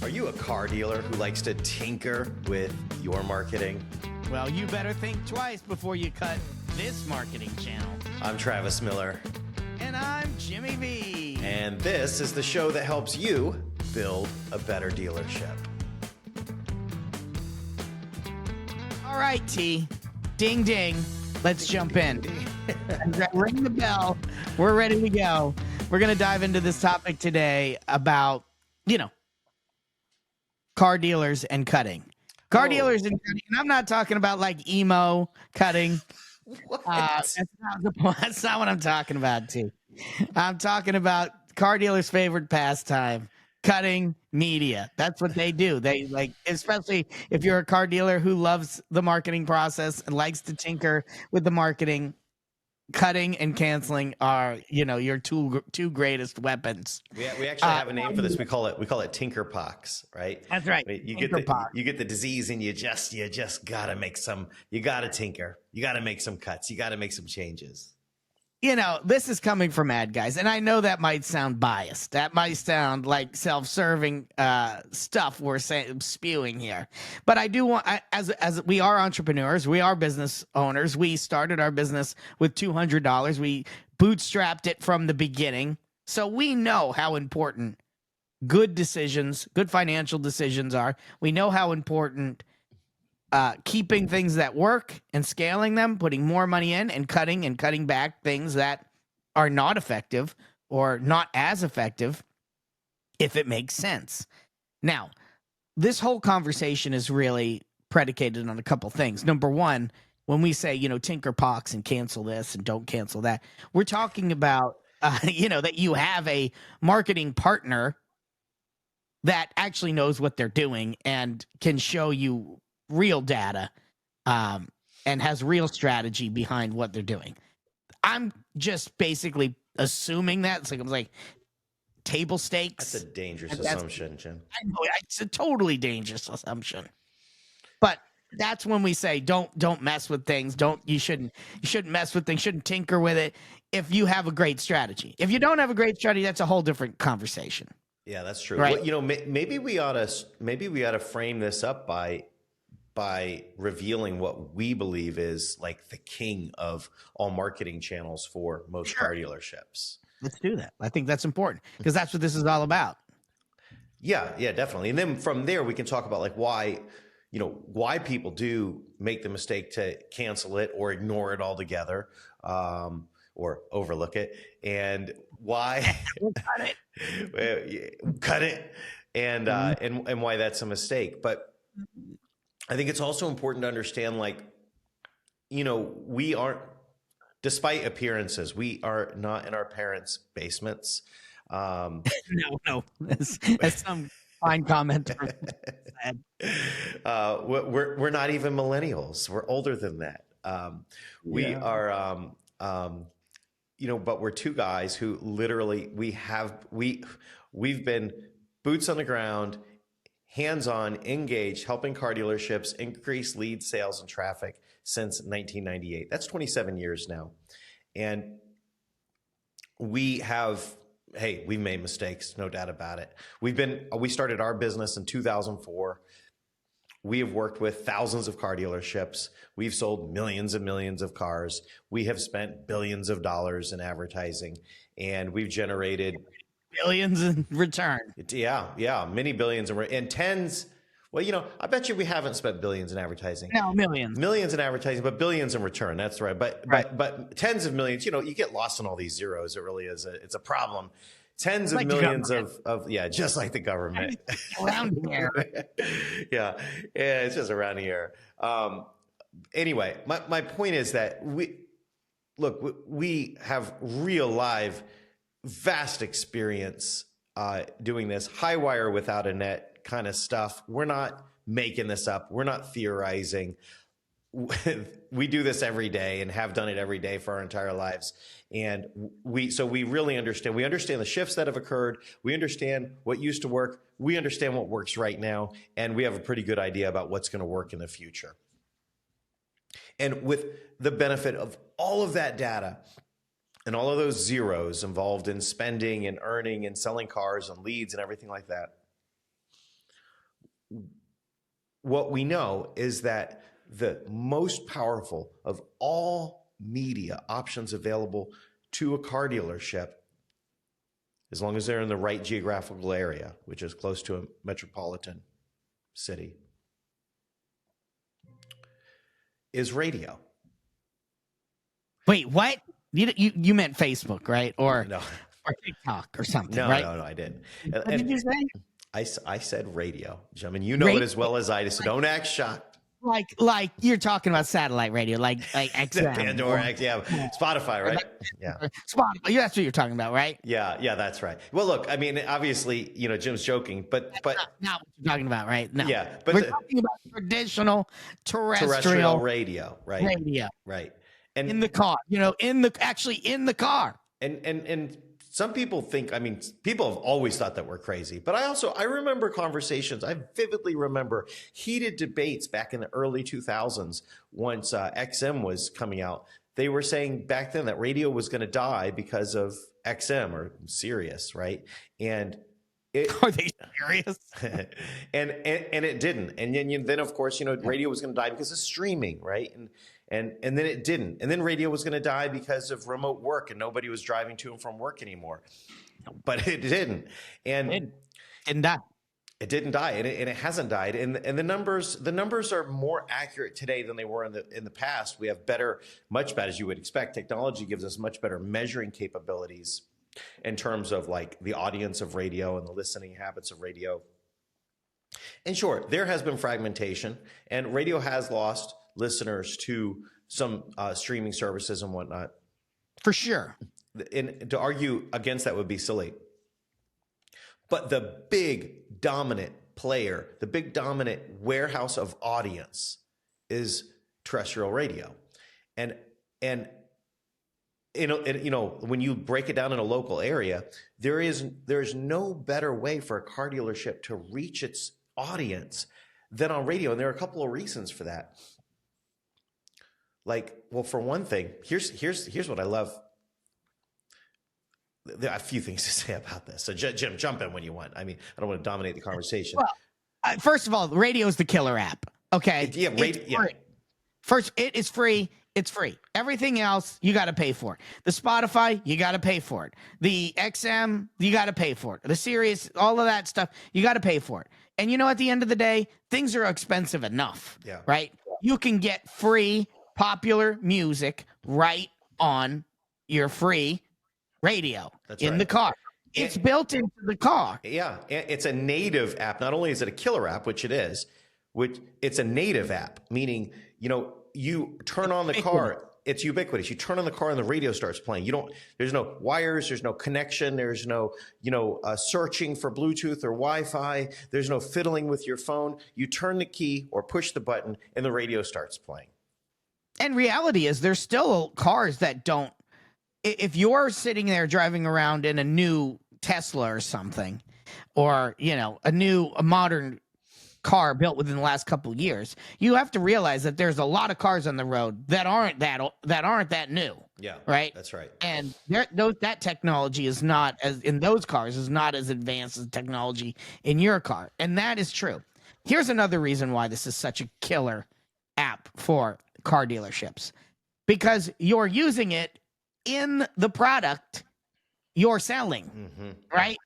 Are you a car dealer who likes to tinker with your marketing? Well, you better think twice before you cut this marketing channel. I'm Travis Miller. And I'm Jimmy V. And this is the show that helps you build a better dealership. All right, T. Ding, ding. Let's jump in. Ring the bell. We're ready to go. We're going to dive into this topic today about, car dealers and cutting. Car dealers and cutting. And I'm not talking about like emo cutting. That's not what I'm talking about, T. I'm talking about car dealers' favorite pastime, cutting media. That's what they do. They like, especially if you're a car dealer who loves the marketing process and likes to tinker with the marketing. Cutting and canceling are, your two greatest weapons. We actually have a name for this. We call it Tinkerpox, right? That's right. You get the disease, and you just gotta make some. You gotta tinker. You gotta make some cuts. You gotta make some changes. This is coming from ad guys, and I know that might sound biased. That might sound like self-serving stuff we're spewing here. But I do want, as we are entrepreneurs, we are business owners. We started our business with $200. We bootstrapped it from the beginning, so we know how important good decisions, good financial decisions are. We know how important keeping things that work and scaling them, putting more money in and cutting back things that are not effective or not as effective, if it makes sense. Now, this whole conversation is really predicated on a couple things. Number one, when we say, Tinkerpox and cancel this and don't cancel that, we're talking about, that you have a marketing partner that actually knows what they're doing and can show you real data and has real strategy behind what they're doing. I'm just basically assuming that. It's like table stakes. That's a dangerous assumption, Jim. I know it's a totally dangerous assumption. But that's when we say don't mess with things. You shouldn't mess with things, shouldn't tinker with it if you have a great strategy. If you don't have a great strategy, that's a whole different conversation. Yeah, that's true. Right? Well, maybe we ought to frame this up by revealing what we believe is like the king of all marketing channels for most car dealerships. Let's do that. I think that's important because that's what this is all about. Yeah, definitely. And then from there, we can talk about like why people do make the mistake to cancel it or ignore it altogether, or overlook it, and why cut it, and why that's a mistake. But I think it's also important to understand, we aren't, despite appearances, we are not in our parents' basements. No, that's some fine comment. We're not even millennials. We're older than that. We are, but we're two guys who literally we've been boots on the ground, hands-on, engaged, helping car dealerships increase lead sales and traffic since 1998. That's 27 years now. And we've made mistakes, no doubt about it. We started our business in 2004. We have worked with thousands of car dealerships. We've sold millions and millions of cars. We have spent billions of dollars in advertising, and we've generated billions in return. Yeah, many billions and tens. Well, I bet you we haven't spent billions in advertising. No, millions in advertising, but billions in return. That's right. But tens of millions. You get lost in all these zeros. It really is. It's a problem. Tens of millions of just like the government around here. yeah, it's just around here. Anyway, my point is that we have real live, vast experience doing this high wire without a net kind of stuff. We're not making this up. We're not theorizing. We do this every day and have done it every day for our entire lives. And we really understand. We understand the shifts that have occurred. We understand what used to work. We understand what works right now. And we have a pretty good idea about what's going to work in the future. And with the benefit of all of that data and all of those zeros involved in spending and earning and selling cars and leads and everything like that, what we know is that the most powerful of all media options available to a car dealership, as long as they're in the right geographical area, which is close to a metropolitan city, is radio. Wait, what? You meant Facebook, right? Or No, or TikTok or something, no, right? no, I didn't. What did you say? I said radio, Jim, you know it as well as I do, so don't act shocked. Like you're talking about satellite radio, like XM, Pandora, yeah, Spotify, right? Yeah, Spotify. That's what you're talking about, right? yeah, that's right. Well, look, I mean, obviously, Jim's joking, but not what you're talking about, right? No, yeah, but we're talking about traditional terrestrial radio, right? Radio, right, and in the car, in the car. And some people think, I mean, people have always thought that we're crazy, but I remember conversations. I vividly remember heated debates back in the early 2000s once XM was coming out. They were saying back then that radio was going to die because of XM or Sirius, right? And are they serious? and it didn't. And then of course, radio was going to die because of streaming, right? And then it didn't. And then radio was going to die because of remote work and nobody was driving to and from work anymore. But it didn't. And it didn't die. It didn't die, and it hasn't died. And the numbers are more accurate today than they were in the past. We have much better, as you would expect. Technology gives us much better measuring capabilities in terms of like the audience of radio and the listening habits of radio. And sure, there has been fragmentation, and radio has lost listeners to some streaming services and whatnot. For sure. And to argue against that would be silly. But the big dominant player, the big dominant warehouse of audience is terrestrial radio. And when you break it down in a local area, there's no better way for a car dealership to reach its audience than on radio. And there are a couple of reasons for that. Like, well, for one thing, here's what I love. There are a few things to say about this. So Jim, jump in when you want. I mean, I don't want to dominate the conversation. Well, first of all, radio is the killer app. Okay. Yeah. First, it is free. It's free. Everything else, you got to pay for. The Spotify, you got to pay for it. The XM, you got to pay for it. The Sirius, all of that stuff, you got to pay for it. And at the end of the day, things are expensive enough. Yeah. Right? You can get free popular music right on your free radio. That's in right. the car. It's built into the car. Yeah, it's a native app. Not only is it a killer app, which it is, it's a native app, meaning you turn on the car, it's ubiquitous. You turn on the car and the radio starts playing. There's no wires, there's no connection, there's no searching for Bluetooth or Wi-Fi, there's no fiddling with your phone. You turn the key or push the button and the radio starts playing. And reality is there's still cars that don't. If you're sitting there driving around in a new Tesla or something, or a modern car built within the last couple of years, you have to realize that there's a lot of cars on the road that aren't that new. Yeah, right. That's right. And that technology is not as in those cars is not as advanced as technology in your car, and that is true. Here's another reason why this is such a killer app for car dealerships, because you're using it in the product you're selling, right?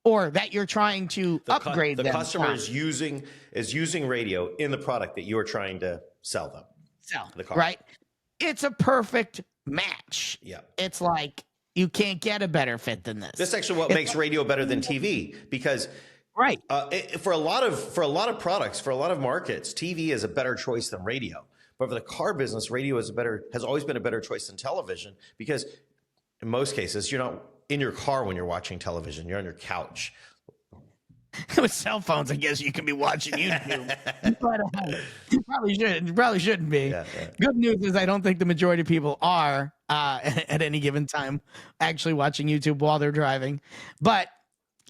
Or that you're trying to upgrade them. The customer is using radio in the product that you're trying to sell them. The car. Right? It's a perfect match. Yeah. It's like you can't get a better fit than this. This is actually what makes radio better than TV, because right. For a lot of products, for a lot of markets, TV is a better choice than radio. But for the car business, radio has always been a better choice than television, because in most cases, you're not in your car when you're watching television. You're on your couch. With cell phones, I guess you can be watching YouTube. But you probably shouldn't be. Yeah. Good news is I don't think the majority of people are at any given time actually watching YouTube while they're driving. But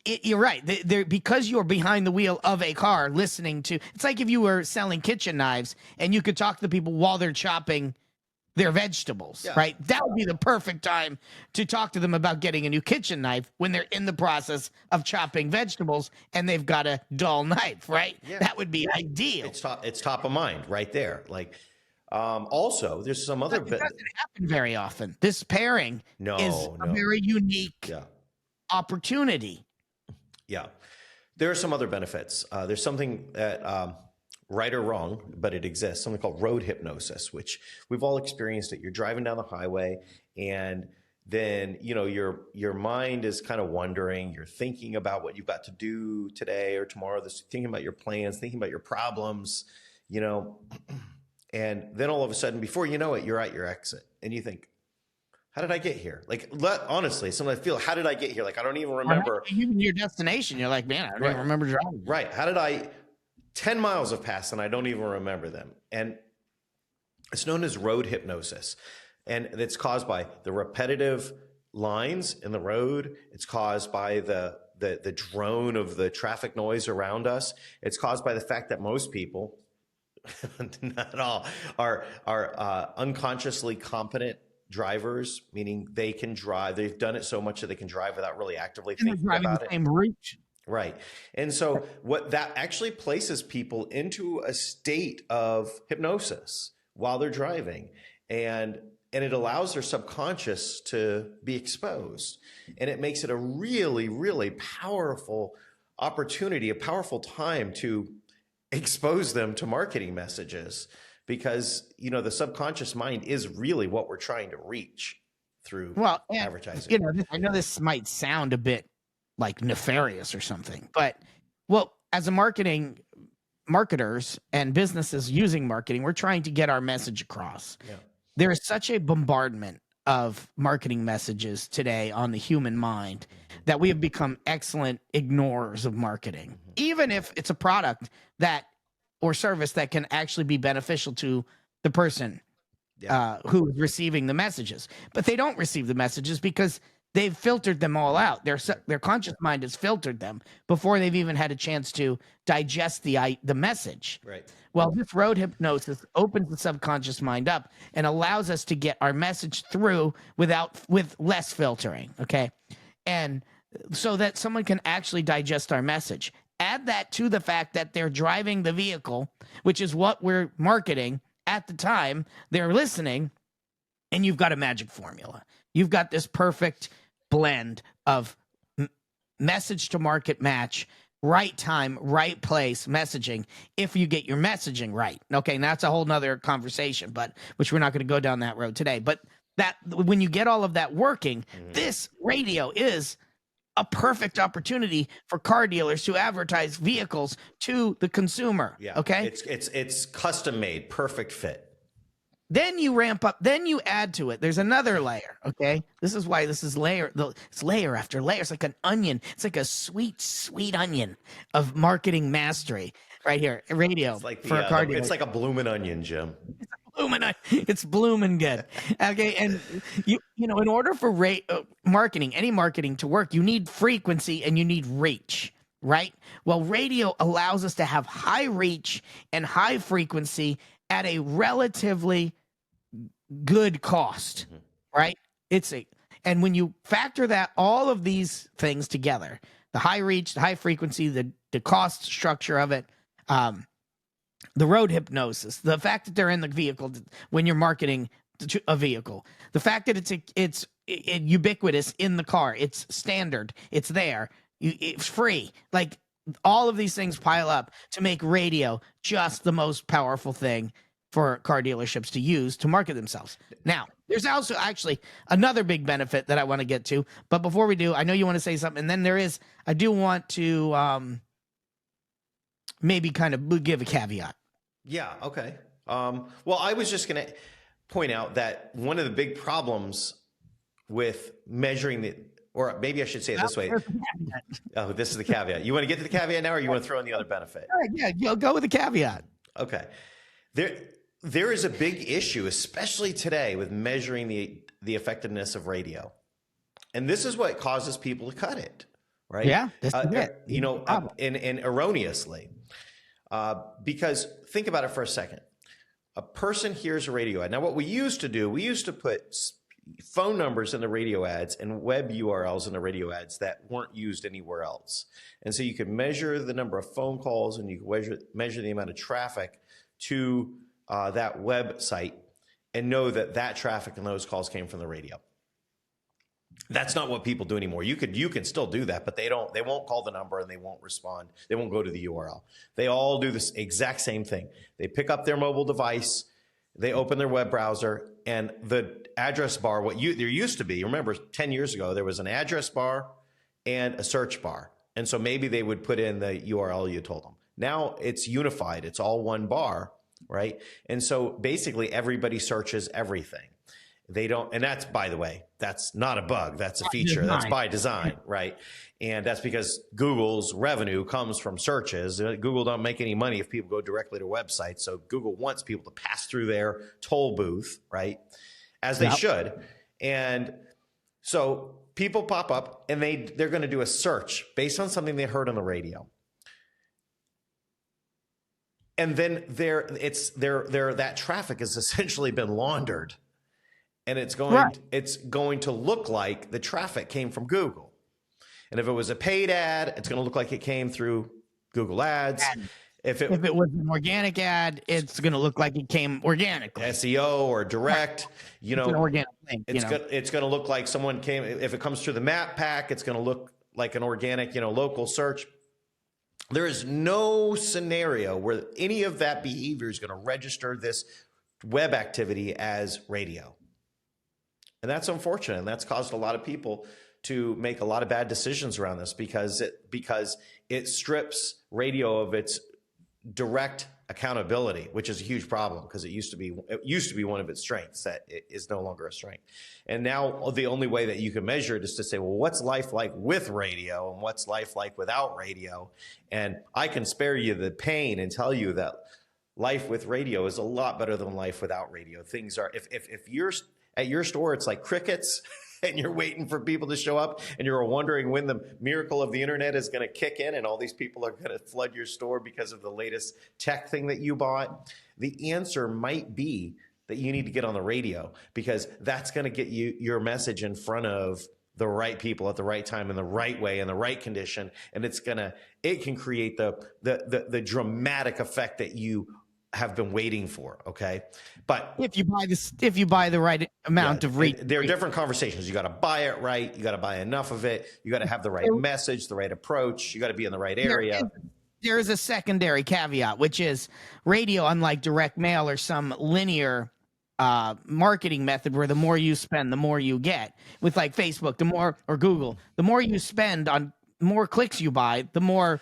you're right. Because you're behind the wheel of a car listening to, it's like if you were selling kitchen knives and you could talk to people while they're chopping their vegetables, Yeah. right? That would be the perfect time to talk to them about getting a new kitchen knife when they're in the process of chopping vegetables and they've got a dull knife, right? Yeah. That would be ideal. It's top of mind right there. Like, also, there's some other But it doesn't happen very often. This pairing is a no. very unique Yeah. opportunity. Yeah. There are some other benefits. There's something that, right or wrong, but it exists, something called road hypnosis, which we've all experienced it. You're driving down the highway and then, your mind is kind of wondering, you're thinking about what you've got to do today or tomorrow, thinking about your plans, thinking about your problems, and then all of a sudden, before you know it, you're at your exit and you think, how did I get here? Like, honestly, sometimes I feel, how did I get here? Like, I don't even remember. Even your destination, you're like, man, I don't even remember driving. Right. 10 miles have passed and I don't even remember them. And it's known as road hypnosis. And it's caused by the repetitive lines in the road. It's caused by the drone of the traffic noise around us. It's caused by the fact that most people, not all, are unconsciously competent drivers, meaning they can drive. They've done it so much that they can drive without really actively thinking about it. Same route. Right. And so what that actually places people into a state of hypnosis while they're driving, and it allows their subconscious to be exposed, and it makes it a really, really powerful opportunity, a powerful time to expose them to marketing messages, because the subconscious mind is really what we're trying to reach through advertising. I know this might sound a bit like nefarious or something, but as a marketers and businesses using marketing, we're trying to get our message across. Yeah. There is such a bombardment of marketing messages today on the human mind that we have become excellent ignorers of marketing, even if it's a product or service that can actually be beneficial to the person who is receiving the messages. But they don't receive the messages because they've filtered them all out. Their conscious mind has filtered them before they've even had a chance to digest the message. Right. Well, this road hypnosis opens the subconscious mind up and allows us to get our message through with less filtering, okay? And so that someone can actually digest our message. Add that to the fact that they're driving the vehicle, which is what we're marketing at the time they're listening, and you've got a magic formula. You've got this perfect blend of message to market match, right time, right place messaging, if you get your messaging right. Okay, now that's a whole nother conversation, but which we're not going to go down that road today. But that when you get all of that working, this radio is a perfect opportunity for car dealers to advertise vehicles to the consumer. Yeah. Okay. It's custom made, perfect fit. Then you ramp up, then you add to it. There's another layer, okay? This is why this is it's layer after layer. It's like an onion. It's like a sweet, sweet onion of marketing mastery right here. Radio it's like for a car dealer. It's like a bloomin' onion, Jim. It's blooming good. Okay, and in order for any marketing to work, you need frequency and you need reach, right? Well, radio allows us to have high reach and high frequency at a relatively good cost, right? And when you factor that all of these things together, the high reach, the high frequency, the cost structure of it, the road hypnosis, the fact that they're in the vehicle when you're marketing a vehicle, the fact that it's ubiquitous in the car, it's standard, it's there, it's free, like all of these things pile up to make radio just the most powerful thing for car dealerships to use to market themselves. Now, there's also actually another big benefit that I want to get to, but before we do, I know you want to say something, and then I do want to maybe kind of give a caveat. Yeah, okay. Well, I was just going to point out that one of the big problems with measuring or maybe I should say it this way. Oh, this is the caveat. You want to get to the caveat now, or you want to throw in the other benefit? All right, yeah, go with the caveat. Okay. There is a big issue, especially today, with measuring the effectiveness of radio. And this is what causes people to cut it, right? Yeah, this is it. And erroneously. Because think about it for a second. a person hears a radio ad. Now, what we used to do, we used to put phone numbers in the radio ads and web URLs in the radio ads that weren't used anywhere else. And so you could measure the number of phone calls and you could measure the amount of traffic to that website and know that that traffic and those calls came from the radio. That's not what people do anymore. You can still do that, but they won't call the number and they won't respond. They won't go to the URL. They all do this exact same thing. They pick up their mobile device, they open their web browser, and the address bar, there used to be, remember 10 years ago, there was an address bar and a search bar. And so maybe they would put in the URL you told them. Now it's unified. It's all one bar, right? And so basically everybody searches everything. They don't, and that's, by the way, that's not a bug. That's a feature. That's by design, right? And that's because Google's revenue comes from searches. Google don't make any money if people go directly to websites. So Google wants people to pass through their toll booth, right? As they should. And so people pop up and they're going to do a search based on something they heard on the radio. And then that traffic has essentially been laundered. And it's going to look like the traffic came from Google. And if it was a paid ad, it's going to look like it came through Google Ads. If it was an organic ad, it's going to look like it came organically. SEO or direct, It's an organic thing. It's going to look like someone came. If it comes through the map pack, it's going to look like an organic, local search. There is no scenario where any of that behavior is going to register this web activity as radio. And that's unfortunate. And that's caused a lot of people to make a lot of bad decisions around this because it strips radio of its direct accountability, which is a huge problem because it used to be one of its strengths that it is no longer a strength. And now the only way that you can measure it is to say, well, what's life like with radio and what's life like without radio? And I can spare you the pain and tell you that life with radio is a lot better than life without radio. Things are, if you're at your store, it's like crickets and you're waiting for people to show up and you're wondering when the miracle of the internet is going to kick in and all these people are going to flood your store because of the latest tech thing that you bought. The answer might be that you need to get on the radio because that's going to get your message in front of the right people at the right time in the right way in the right condition. And it can create the dramatic effect that you have been waiting for. Okay. But if you buy the right amount of reach, there are different conversations. You got to buy it right. You got to buy enough of it. You got to have the right message, the right approach. You got to be in the right area. There is a secondary caveat, which is radio, unlike direct mail or some linear marketing method where the more you spend, the more you get. With like Facebook, or Google, the more you spend on more clicks you buy, the more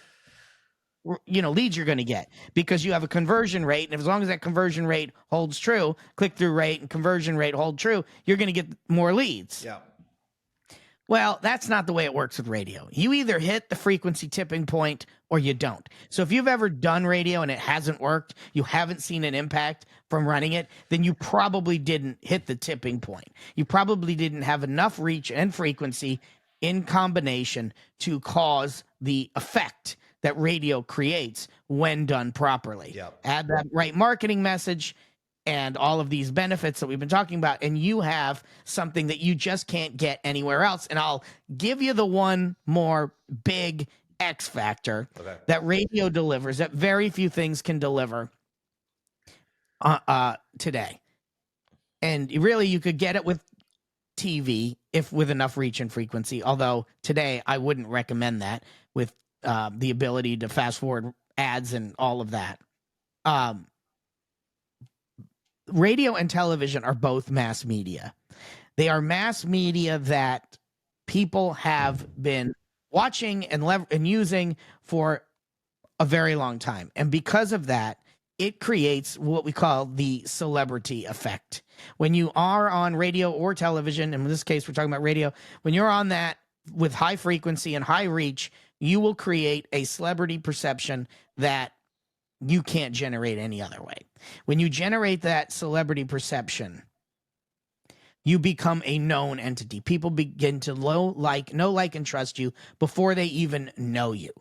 leads you're going to get because you have a conversion rate. And as long as that conversion rate holds true, click-through rate and conversion rate hold true, you're going to get more leads. Yeah. Well, that's not the way it works with radio. You either hit the frequency tipping point or you don't. So if you've ever done radio and it hasn't worked, you haven't seen an impact from running it, then you probably didn't hit the tipping point. You probably didn't have enough reach and frequency in combination to cause the effect that radio creates when done properly. Yep. Add that right marketing message and all of these benefits that we've been talking about, and you have something that you just can't get anywhere else. And I'll give you the one more big X factor that radio delivers that very few things can deliver today. And really, you could get it with TV if with enough reach and frequency, although today I wouldn't recommend that with the ability to fast forward ads and all of that. Radio and television are both mass media. They are mass media that people have been watching and using for a very long time. And because of that, it creates what we call the celebrity effect. When you are on radio or television, and in this case, we're talking about radio, when you're on that with high frequency and high reach, you will create a celebrity perception that you can't generate any other way. When you generate that celebrity perception, you become a known entity. People begin to know, like, and trust you before they even know you.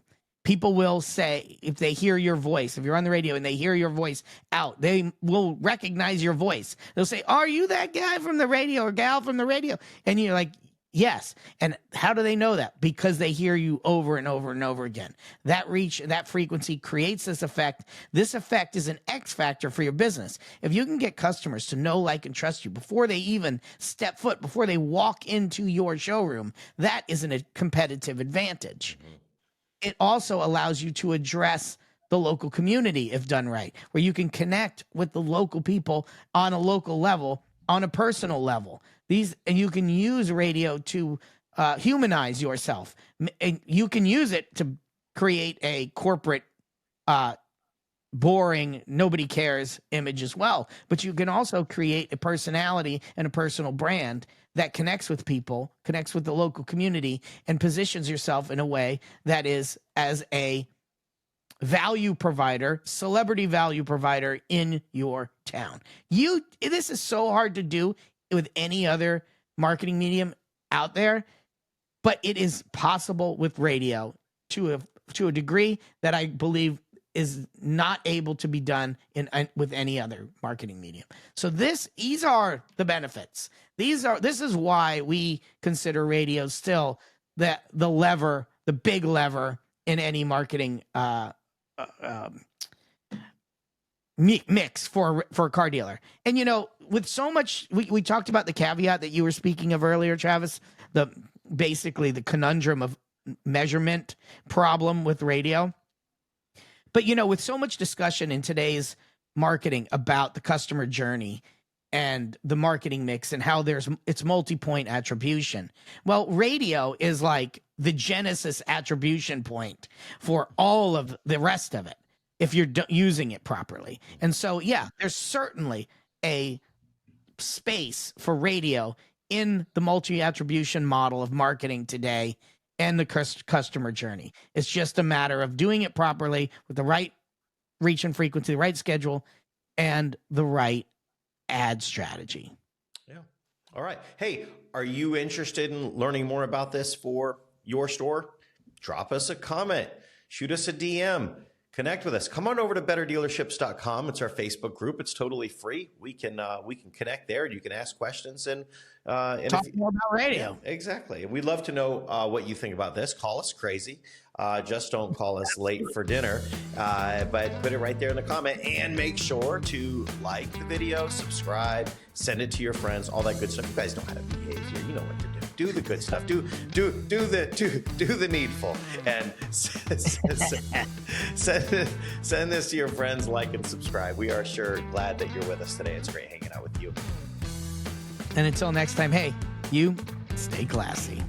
People will say, if they hear your voice, if you're on the radio and they hear your voice out, they will recognize your voice. They'll say, are you that guy from the radio or gal from the radio? And you're like, yes. And how do they know that? Because they hear you over and over and over again. That reach, that frequency creates this effect. This effect is an X factor for your business. If you can get customers to know, like, and trust you before they even step foot, before they walk into your showroom, that is a competitive advantage. It also allows you to address the local community if done right, where you can connect with the local people on a local level, on a personal level. And you can use radio to humanize yourself. And you can use it to create a corporate, boring, nobody cares image as well. But you can also create a personality and a personal brand that connects with people, connects with the local community, and positions yourself in a way that is as a value provider, celebrity value provider in your town. This is so hard to do with any other marketing medium out there, but it is possible with radio to a degree that I believe is not able to be done with any other marketing medium. So these are the benefits. This is why we consider radio still the big lever in any marketing mix for a car dealer. And with so much, we talked about the caveat that you were speaking of earlier, Travis, basically the conundrum of measurement problem with radio. But, with so much discussion in today's marketing about the customer journey and the marketing mix and how it's multi-point attribution. Well, radio is like the genesis attribution point for all of the rest of it, if you're using it properly. And so, yeah, there's certainly a space for radio in the multi-attribution model of marketing today and the customer journey. It's just a matter of doing it properly with the right reach and frequency, the right schedule, and the right ad strategy. Yeah. All right. Hey, are you interested in learning more about this for your store? Drop us a comment, shoot us a DM, connect with us. Come on over to betterdealerships.com. It's our Facebook group. It's totally free. We can connect there. You can ask questions and talk more about radio. Yeah, exactly. And we'd love to know what you think about this. Call us crazy. Just don't call us late for dinner. But put it right there in the comment, and make sure to like the video, subscribe, send it to your friends, all that good stuff. You guys know how to behave here. You know what to do. Do the good stuff. Do the needful, and send this to your friends. Like and subscribe. We are sure glad that you're with us today. It's great hanging out with you. And until next time, hey, you stay classy.